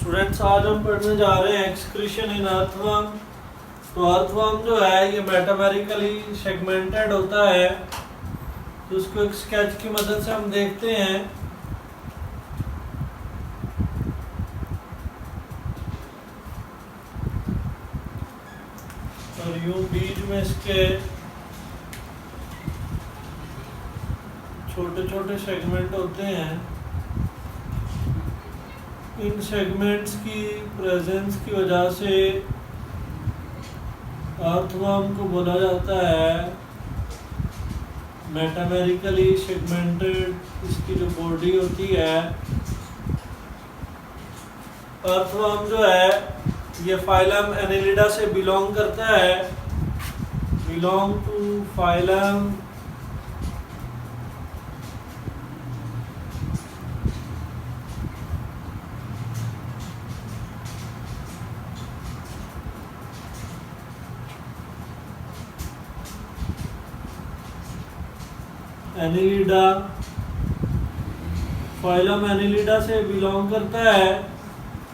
Students, आज हम पढ़ने जा रहे हैं एक्सक्रीशन इन अर्थवर्म। तो अर्थवर्म जो है ये मेटामेरिकली सेगमेंटेड होता है। तो उसको एक स्केच की मदद से हम देखते हैं। और यूं बीच में इसके छोटे छोटे सेगमेंट होते हैं। इन सेगमेंट्स की प्रेजेंस की वजह से अर्थवर्म को बोला जाता है मेटामेरिकली सेगमेंटेड। इसकी जो बॉडी होती है, अर्थवर्म जो है ये फाइलम एनेलिडा से बिलोंग करता है। Belong to phylum annelida. Phylum annelida से बिलोंग करता है।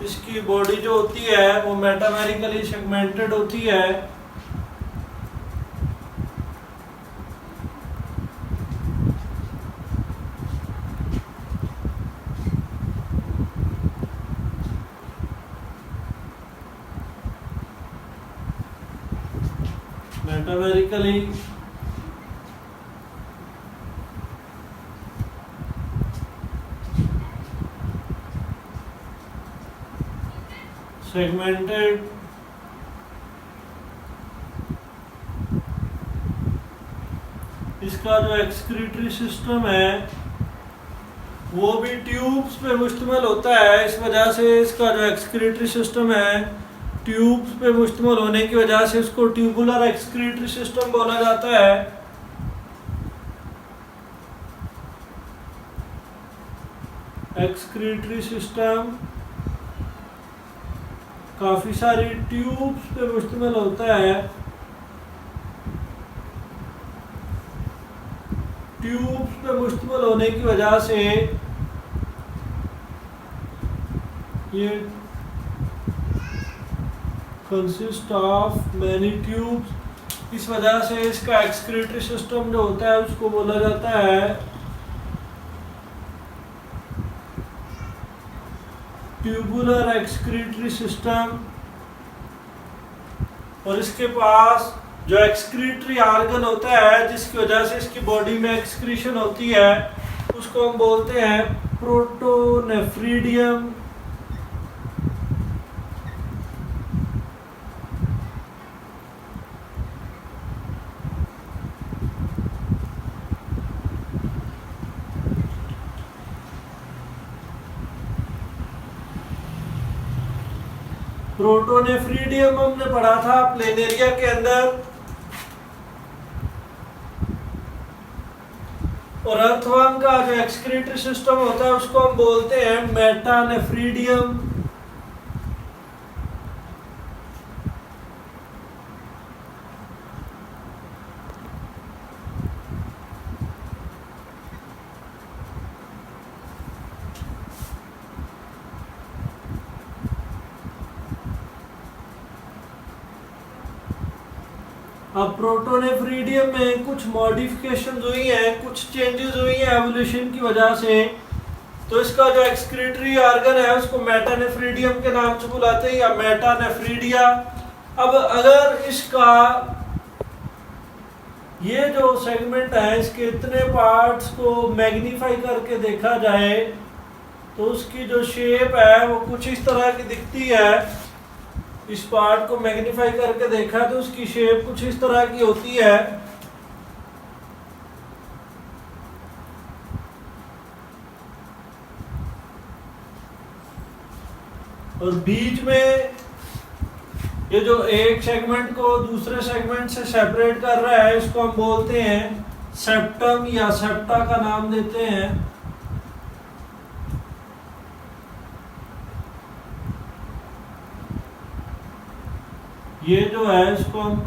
इसकी बॉडी जो होती है वो मेटामेरिकली सेगमेंटेड होती है। Metamerically segmented. इसका जो एक्सक्रीटरी सिस्टम है वो भी ट्यूब्स पे मुश्तमिल होता है। इस वजह से इसका जो एक्सक्रीटरी सिस्टम है ट्यूब्स पे मुश्तमिल होने की वजह से इसको ट्यूबुलर एक्सक्रीटरी सिस्टम बोला जाता है। एक्सक्रीटरी सिस्टम काफी सारी ट्यूब्स पे मुश्तमिल होता है। ट्यूब्स पे मुश्तमिल होने की वजह से ये कंसिस्ट ऑफ मैनी ट्यूब्स। इस वजह से इसका एक्सक्रीटरी सिस्टम जो होता है उसको बोला जाता है ट्यूबुलर एक्सक्रीटरी सिस्टम। और इसके पास जो एक्सक्रीटरी ऑर्गन होता है जिसकी वजह से इसकी बॉडी में एक्सक्रीशन होती है उसको हम बोलते हैं प्रोटोनेफ्रीडियम। प्रोटोनेफ्रीडियम हमने पढ़ा था प्लेनेरिया के अंदर। और अर्थवर्म का जो एक्सक्रीटरी सिस्टम होता है उसको हम बोलते हैं मेटानेफ्रीडियम। अब प्रोटोनेफ्रीडियम में कुछ मॉडिफिकेशन हुई हैं, कुछ चेंजेस हुई हैं एवोल्यूशन की वजह से। तो इसका जो एक्सक्रीटरी ऑर्गन है उसको मेटानेफ्रीडियम के नाम से बुलाते हैं या मेटानेफ्रीडिया। अब अगर इसका ये जो सेगमेंट है इसके इतने पार्ट्स को मैग्नीफाई करके देखा जाए तो उसकी जो शेप है वो कुछ इस तरह की दिखती है। इस पार्ट को मैग्नीफाई करके देखा तो उसकी शेप कुछ इस तरह की होती है। और बीच में ये जो एक सेगमेंट को दूसरे सेगमेंट से सेपरेट कर रहा है इसको हम बोलते हैं सेप्टम या सेप्टा का नाम देते हैं। ये जो है इसको हम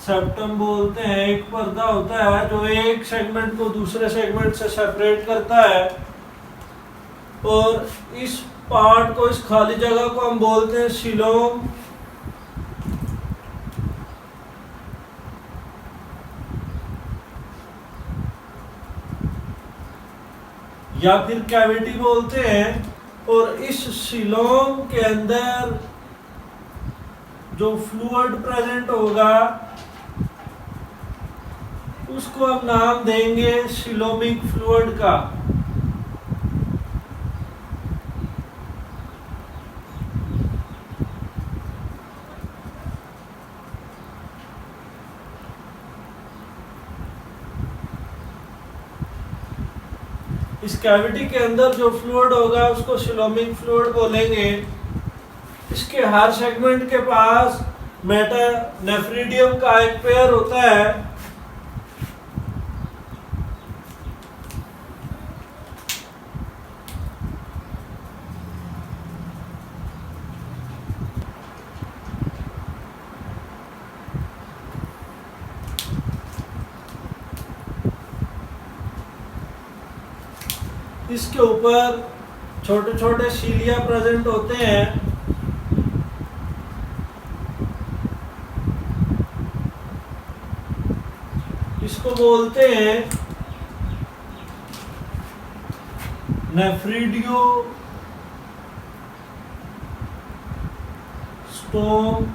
सेप्टम बोलते हैं। एक पर्दा होता है जो एक सेगमेंट को दूसरे सेगमेंट से सेपरेट करता है। और इस पार्ट को, इस खाली जगह को हम बोलते हैं सीलोम। या फिर कैविटी बोलते हैं। और इस सीलोम के अंदर जो फ्लूइड प्रेजेंट होगा उसको हम नाम देंगे सीलोमिक फ्लूइड का। इस कैविटी के अंदर जो फ्लूइड होगा उसको सीलोमिक फ्लूइड बोलेंगे। इसके हर सेगमेंट के पास मेटानेफ्रीडियम का एक पेयर होता है। इसके ऊपर छोटे छोटे सीलिया प्रेजेंट होते हैं। इसको बोलते हैं नेफ्रिडियो स्टोम।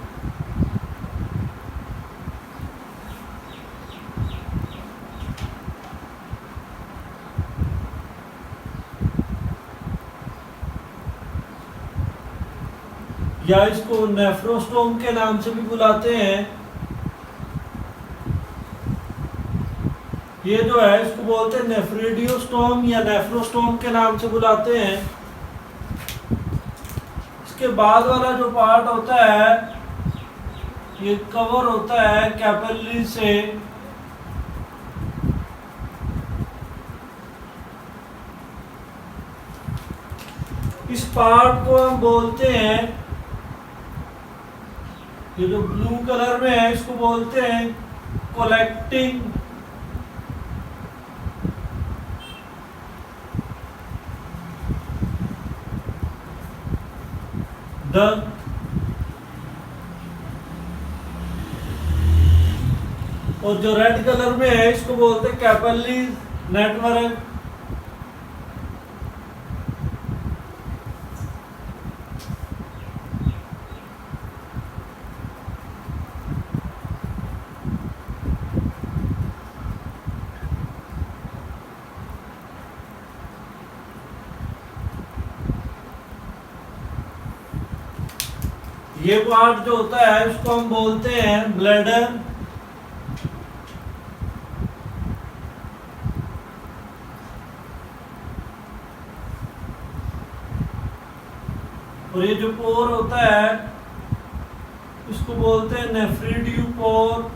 या इसको नेफ्रोस्टोम के नाम से भी बुलाते हैं। ये जो है इसको बोलते हैं नेफ्रिडियोस्टोम या नेफ्रोस्टोम के नाम से बुलाते हैं। इसके बाद वाला जो पार्ट होता है ये कवर होता है कैपिलरी से। इस पार्ट को हम बोलते हैं, ये जो ब्लू कलर में है इसको बोलते हैं कलेक्टिंग डक्ट। और जो रेड कलर में है इसको बोलते हैं कैपिलरी नेटवर्क। ये पार्ट जो होता है उसको हम बोलते हैं ब्लैडर। और ये जो पोर होता है इसको बोलते हैं नेफ्रिडियोपोर।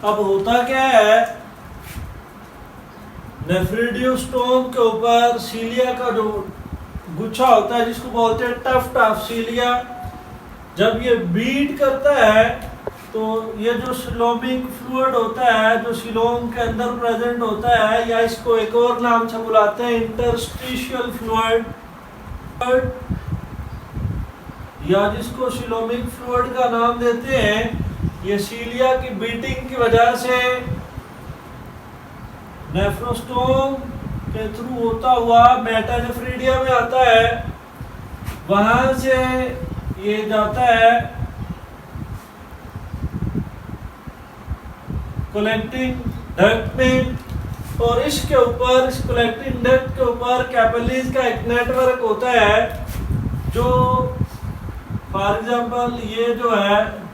अब होता क्या है, नेफ्रिडियोस्टोम के ऊपर सीलिया का जो गुच्छा होता है जिसको बोलते हैं टफ्ट ऑफ सीलिया, जब ये बीट करता है तो ये जो सीलोमिक फ्लूइड होता है जो सीलोम के अंदर प्रेजेंट होता है, या इसको एक और नाम से बुलाते हैं इंटरस्टिशियल फ्लूइड, या जिसको सीलोमिक फ्लूइड का नाम देते हैं, ये सीलिया की बीटिंग की वजह से नेफ्रोस्टोम के थ्रू होता हुआ मेटानेफ्रीडियम में आता है। वहां से ये जाता है कलेक्टिंग डक्ट में, और इसके ऊपर, इस कलेक्टिंग डक्ट के ऊपर कैपिलरीज का एक नेटवर्क होता है जो फॉर एग्जांपल ये जो है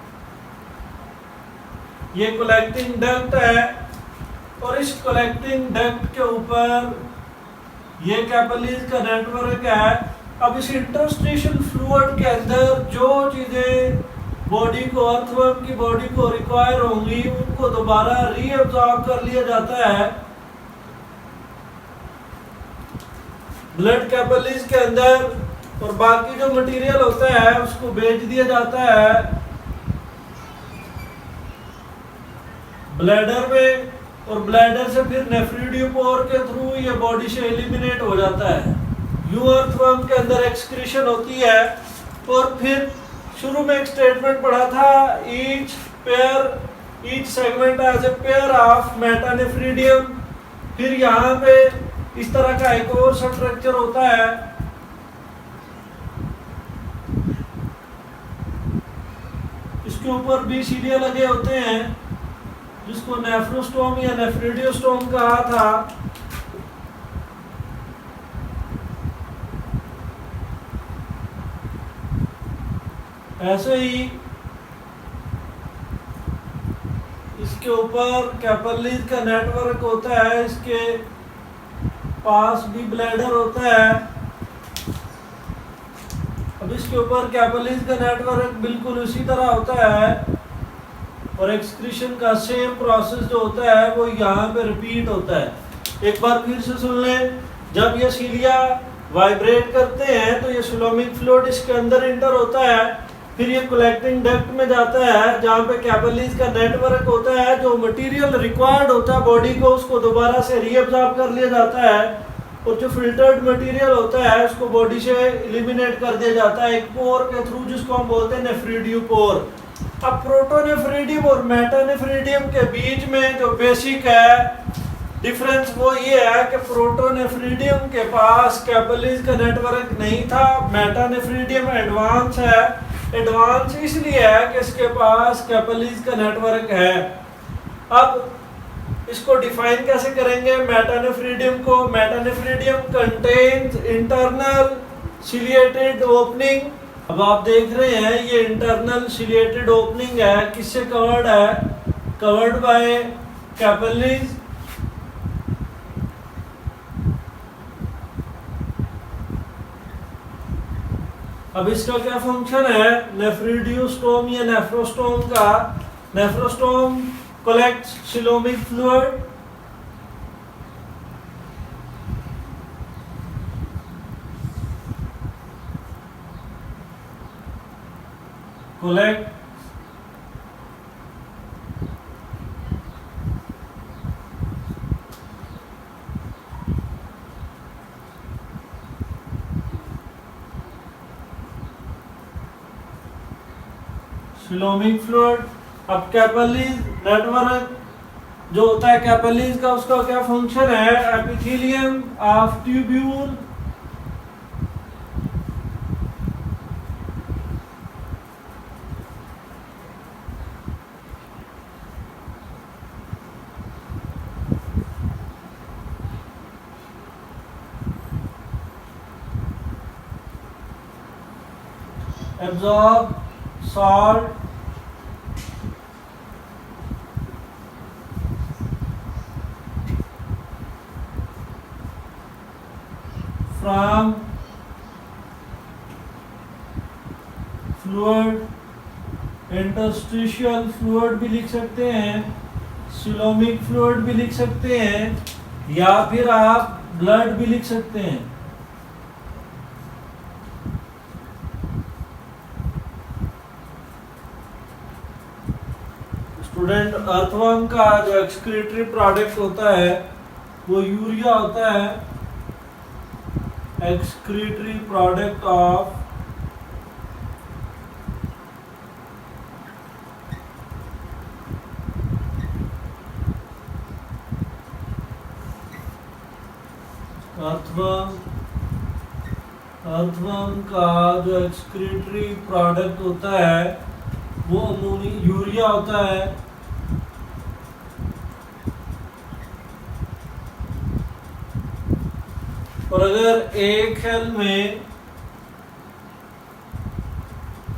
ये कलेक्टिंग डक्ट है, और इस कलेक्टिंग डक्ट के ऊपर ये कैपिलरीज का नेटवर्क है। अब इस इंटरस्टिशियल फ्लूइड के अंदर जो चीजें बॉडी को, अर्थवर्म की बॉडी को रिक्वायर होंगी उनको दोबारा रीअब्सॉर्ब कर लिया जाता है। ब्लड कैपिलरीज के अंदर और बाकी जो मटेरियल होता है उसको बेच दिया जाता है ब्लैडर में, और ब्लैडर से फिर नेफ्रीडियोपोर के थ्रू ये बॉडी से एलिमिनेट हो जाता है। यू अर्थवर्म के अंदर एक्सक्रीशन होती है। और फिर शुरू में एक स्टेटमेंट पढ़ा था, each segment as a pair of metanephridium. फिर यहाँ पे इस तरह का एक और स्ट्रक्चर होता है, इसके ऊपर भी सीलिया लगे होते हैं जिसको नेफ्रोस्टोम या नेफ्रिडियोस्टोम कहा था। ऐसे ही इसके ऊपर कैपिलरीज का नेटवर्क होता है, इसके पास भी ब्लैडर होता है। अब इसके ऊपर कैपिलरीज का नेटवर्क बिल्कुल उसी तरह होता है और एक्सक्रीशन का सेम प्रोसेस जो होता है वो यहाँ पे रिपीट होता है। एक बार फिर से सुन लें, जब ये सीलिया वाइब्रेट करते हैं तो ये सिलोमिक फ्लूइड इसके अंदर इंटर होता है, फिर ये कलेक्टिंग डक्ट में जाता है जहाँ पे कैपिलरीज का नेटवर्क होता है। जो मटेरियल रिक्वायर्ड होता है बॉडी को उसको दोबारा से रीअब्सॉर्ब कर लिया जाता है, और जो फिल्टर्ड मटेरियल होता है उसको बॉडी से एलिमिनेट कर दिया जाता है एक पोर के थ्रू जिसको हम बोलते हैं नेफ्रीडियोपोर। अब प्रोटोनेफ्रीडियम और मेटानेफ्रीडियम के बीच में जो बेसिक है डिफरेंस वो ये है कि प्रोटोनेफ्रीडियम के पास कैपिलरीज का नेटवर्क नहीं था, मेटानेफ्रीडियम एडवांस है। एडवांस इसलिए है कि इसके पास कैपिलरीज का नेटवर्क है। अब इसको डिफाइन कैसे करेंगे मेटानेफ्रीडियम को? मेटानेफ्रीडियम कंटेन्स इंटरनल सिलिएटेड ओपनिंग। अब आप देख रहे हैं ये इंटरनल सिलिएटेड ओपनिंग है, किससे कवर्ड है? Covered by capillaries. अब इसका क्या फंक्शन है? नेफ्रिडियोस्टोम या नेफ्रोस्टोम का, nephrostome collects coelomic fluid, collect coelomic fluid. अब कैपिलरीज नेटवर्क जो होता है कैपिलरीज का, उसका क्या फंक्शन है? Epithelium of tubule, absorb salt from fluid, interstitial fluid भी लिख सकते हैं, सिलोमिक फ्लूइड भी लिख सकते हैं, या फिर आप ब्लड भी लिख सकते हैं। स्टूडेंट, अर्थवर्म का जो एक्सक्रीटरी प्रोडक्ट होता है वो यूरिया होता है। एक्सक्रीटरी प्रोडक्ट ऑफ अर्थवर्म का जो एक्सक्रीटरी प्रोडक्ट होता है वो यूरिया होता है। और अगर एक सेल में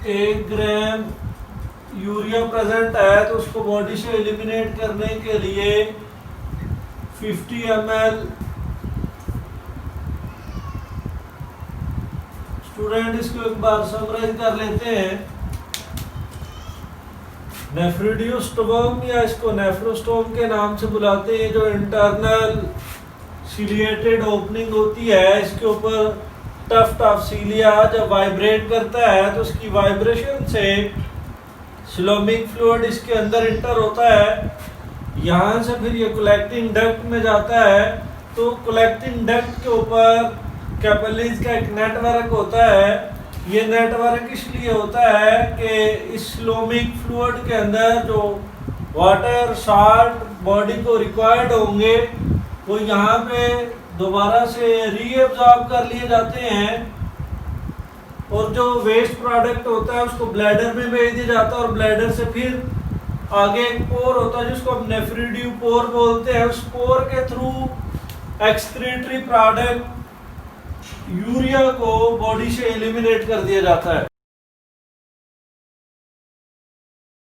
1 ग्राम यूरिया प्रेजेंट है तो उसको बॉडी से एलिमिनेट करने के लिए 50 ml। स्टूडेंट, इसको एक बार समराइज कर लेते हैं। नेफ्रिडियोस्टोम या इसको नेफ्रोस्टोम के नाम से बुलाते हैं, जो इंटरनल सिलिएटेड ओपनिंग होती है, इसके ऊपर टफ्ट ऑफ सीलिया जब वाइब्रेट करता है तो उसकी वाइब्रेशन से सिलोमिक फ्लूइड इसके अंदर इंटर होता है, यहाँ से फिर ये कलेक्टिंग डक्ट में जाता है। तो कलेक्टिंग डक्ट के ऊपर कैपिलरीज का एक नेटवर्क होता है। ये नेटवर्क इसलिए होता है कि इस सिलोमिक फ्लूइड के अंदर जो वाटर साल्ट बॉडी को रिक्वायर्ड होंगे वो यहाँ पे दोबारा से रीअब्सॉर्ब कर लिए जाते हैं, और जो वेस्ट प्रोडक्ट होता है उसको ब्लैडर में भेज दिया जाता है, और ब्लैडर से फिर आगे एक पोर होता है जिसको हम नेफ्रीडियो पोर बोलते हैं। उस पोर के थ्रू एक्सक्रीटरी प्रोडक्ट यूरिया को बॉडी से एलिमिनेट कर दिया जाता है।